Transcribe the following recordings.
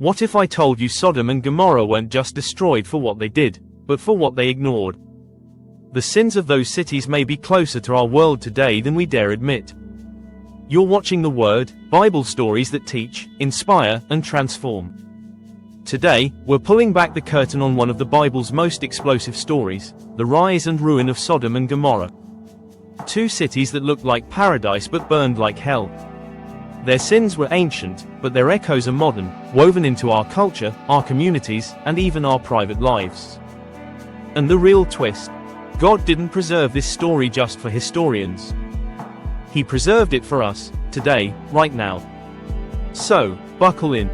What if I told you Sodom and Gomorrah weren't just destroyed for what they did, but for what they ignored? The sins of those cities may be closer to our world today than we dare admit. You're watching The Word, Bible stories that teach, inspire, and transform. Today, we're pulling back the curtain on one of the Bible's most explosive stories, the rise and ruin of Sodom and Gomorrah. Two cities that looked like paradise but burned like hell. Their sins were ancient, but their echoes are modern, woven into our culture, our communities, and even our private lives. And the real twist: God didn't preserve this story just for historians. He preserved it for us, today, right now. So, buckle in.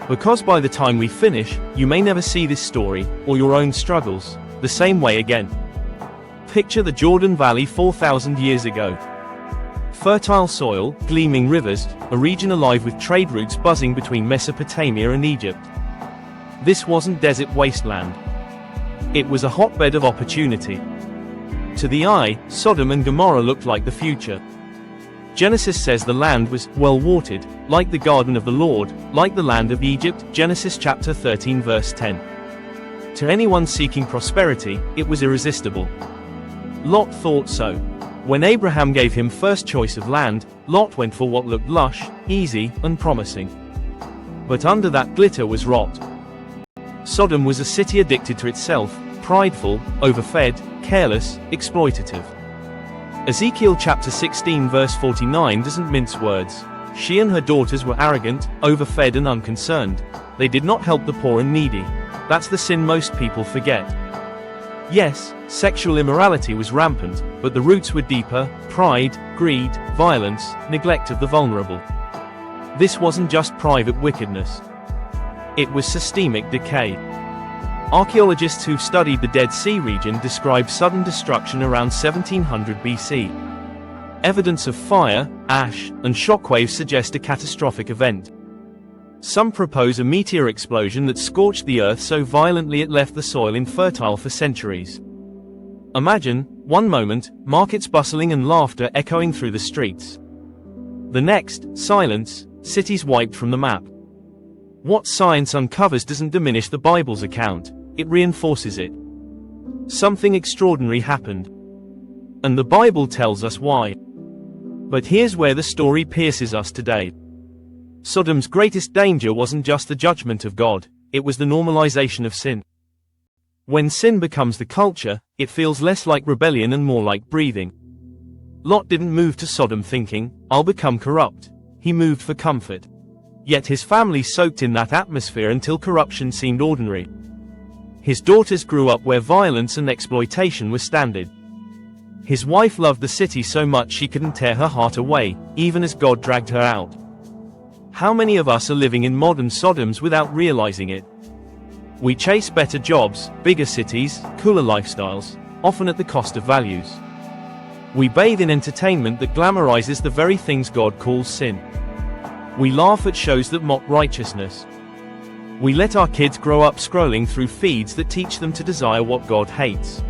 Because by the time we finish, you may never see this story, or your own struggles, the same way again. Picture the Jordan Valley 4,000 years ago. Fertile soil, gleaming rivers, a region alive with trade routes buzzing between Mesopotamia and Egypt. This wasn't desert wasteland. It was a hotbed of opportunity. To the eye, Sodom and Gomorrah looked like the future. Genesis says the land was well-watered, like the garden of the Lord, like the land of Egypt, Genesis chapter 13 verse 10. To anyone seeking prosperity, it was irresistible. Lot thought so. When Abraham gave him first choice of land, Lot went for what looked lush, easy, and promising. But under that glitter was rot. Sodom was a city addicted to itself, prideful, overfed, careless, exploitative. Ezekiel chapter 16 verse 49 doesn't mince words. She and her daughters were arrogant, overfed and unconcerned. They did not help the poor and needy. That's the sin most people forget. Yes, sexual immorality was rampant, but the roots were deeper: pride, greed, violence, neglect of the vulnerable. This wasn't just private wickedness. It was systemic decay. Archaeologists who've studied the Dead Sea region describe sudden destruction around 1700 BC. Evidence of fire, ash, and shockwaves suggest a catastrophic event. Some propose a meteor explosion that scorched the earth so violently it left the soil infertile for centuries. Imagine, one moment, markets bustling and laughter echoing through the streets. The next, silence, cities wiped from the map. What science uncovers doesn't diminish the Bible's account, it reinforces it. Something extraordinary happened. And the Bible tells us why. But here's where the story pierces us today. Sodom's greatest danger wasn't just the judgment of God, it was the normalization of sin. When sin becomes the culture, it feels less like rebellion and more like breathing. Lot didn't move to Sodom thinking, "I'll become corrupt." He moved for comfort. Yet his family soaked in that atmosphere until corruption seemed ordinary. His daughters grew up where violence and exploitation were standard. His wife loved the city so much she couldn't tear her heart away, even as God dragged her out. How many of us are living in modern Sodoms without realizing it? We chase better jobs, bigger cities, cooler lifestyles, often at the cost of values. We bathe in entertainment that glamorizes the very things God calls sin. We laugh at shows that mock righteousness. We let our kids grow up scrolling through feeds that teach them to desire what God hates.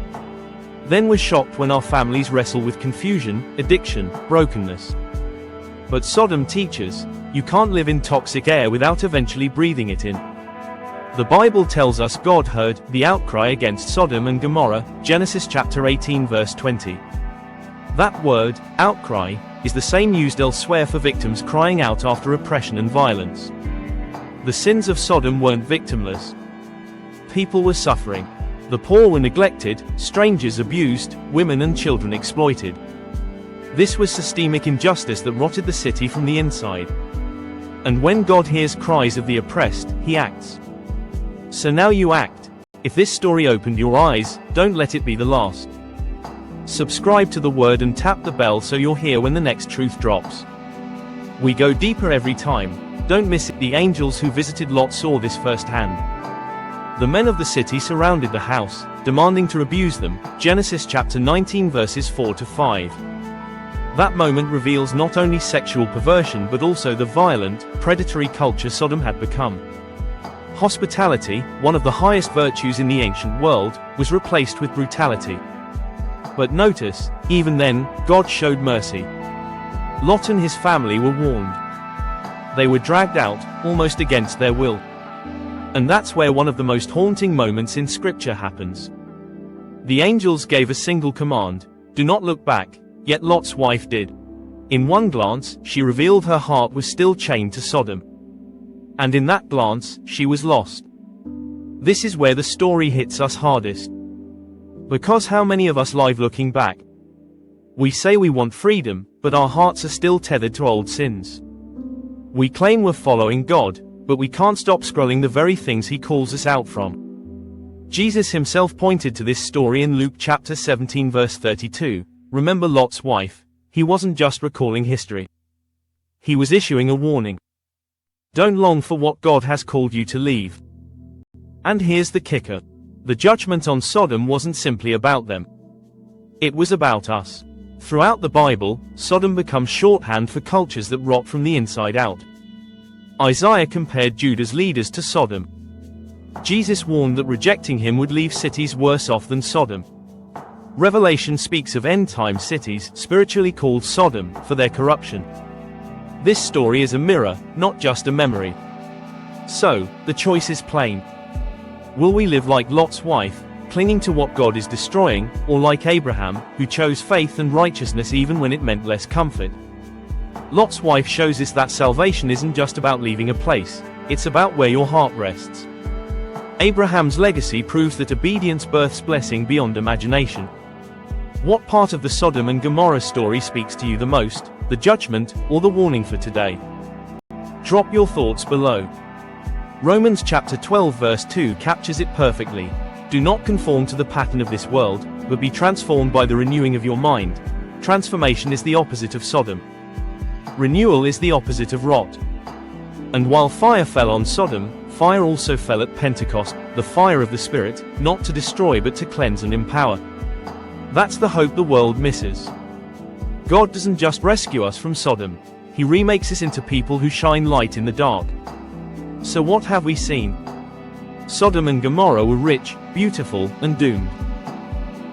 Then we're shocked when our families wrestle with confusion, addiction, brokenness. But Sodom teaches, you can't live in toxic air without eventually breathing it in. The Bible tells us God heard the outcry against Sodom and Gomorrah, Genesis chapter 18 verse 20. That word, outcry, is the same used elsewhere for victims crying out after oppression and violence. The sins of Sodom weren't victimless. People were suffering. The poor were neglected, strangers abused, women and children exploited. This was systemic injustice that rotted the city from the inside. And when God hears cries of the oppressed, he acts. So now you act. If this story opened your eyes, don't let it be the last. Subscribe to The Word and tap the bell so you'll hear when the next truth drops. We go deeper every time. Don't miss it. The angels who visited Lot saw this firsthand. The men of the city surrounded the house, demanding to abuse them, Genesis chapter 19 verses 4 to 5. That moment reveals not only sexual perversion but also the violent, predatory culture Sodom had become. Hospitality, one of the highest virtues in the ancient world, was replaced with brutality. But notice, even then, God showed mercy. Lot and his family were warned. They were dragged out, almost against their will. And that's where one of the most haunting moments in Scripture happens. The angels gave a single command: do not look back, yet Lot's wife did. In one glance, she revealed her heart was still chained to Sodom. And in that glance, she was lost. This is where the story hits us hardest. Because how many of us live looking back? We say we want freedom, but our hearts are still tethered to old sins. We claim we're following God, but we can't stop scrolling the very things He calls us out from. Jesus Himself pointed to this story in Luke chapter 17 verse 32. Remember Lot's wife? He wasn't just recalling history. He was issuing a warning. Don't long for what God has called you to leave. And here's the kicker. The judgment on Sodom wasn't simply about them. It was about us. Throughout the Bible, Sodom becomes shorthand for cultures that rot from the inside out. Isaiah compared Judah's leaders to Sodom. Jesus warned that rejecting Him would leave cities worse off than Sodom. Revelation speaks of end-time cities, spiritually called Sodom, for their corruption. This story is a mirror, not just a memory. So, the choice is plain. Will we live like Lot's wife, clinging to what God is destroying, or like Abraham, who chose faith and righteousness even when it meant less comfort? Lot's wife shows us that salvation isn't just about leaving a place, it's about where your heart rests. Abraham's legacy proves that obedience births blessing beyond imagination. What part of the Sodom and Gomorrah story speaks to you the most, the judgment, or the warning for today? Drop your thoughts below. Romans chapter 12 verse 2 captures it perfectly. Do not conform to the pattern of this world, but be transformed by the renewing of your mind. Transformation is the opposite of Sodom. Renewal is the opposite of rot. And while fire fell on Sodom, fire also fell at Pentecost, the fire of the Spirit, not to destroy but to cleanse and empower. That's the hope the world misses. God doesn't just rescue us from Sodom. He remakes us into people who shine light in the dark. So what have we seen? Sodom and Gomorrah were rich, beautiful, and doomed.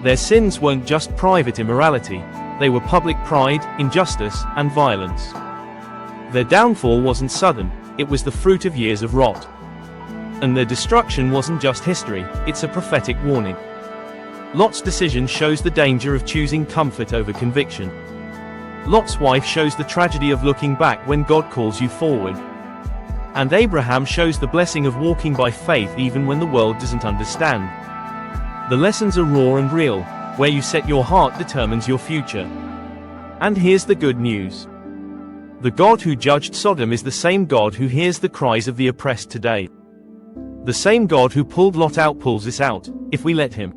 Their sins weren't just private immorality, they were public pride, injustice, and violence. Their downfall wasn't sudden, it was the fruit of years of rot. And their destruction wasn't just history, it's a prophetic warning. Lot's decision shows the danger of choosing comfort over conviction. Lot's wife shows the tragedy of looking back when God calls you forward. And Abraham shows the blessing of walking by faith even when the world doesn't understand. The lessons are raw and real. Where you set your heart determines your future. And here's the good news. The God who judged Sodom is the same God who hears the cries of the oppressed today. The same God who pulled Lot out pulls us out, if we let Him.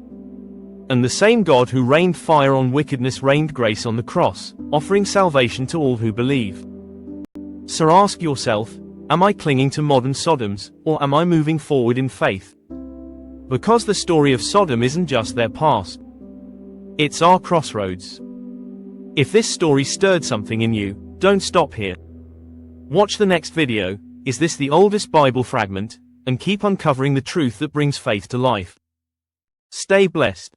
And the same God who rained fire on wickedness rained grace on the cross, offering salvation to all who believe. So ask yourself, am I clinging to modern Sodoms, or am I moving forward in faith? Because the story of Sodom isn't just their past. It's our crossroads. If this story stirred something in you, don't stop here. Watch the next video, Is This the Oldest Bible Fragment? And keep uncovering the truth that brings faith to life. Stay blessed.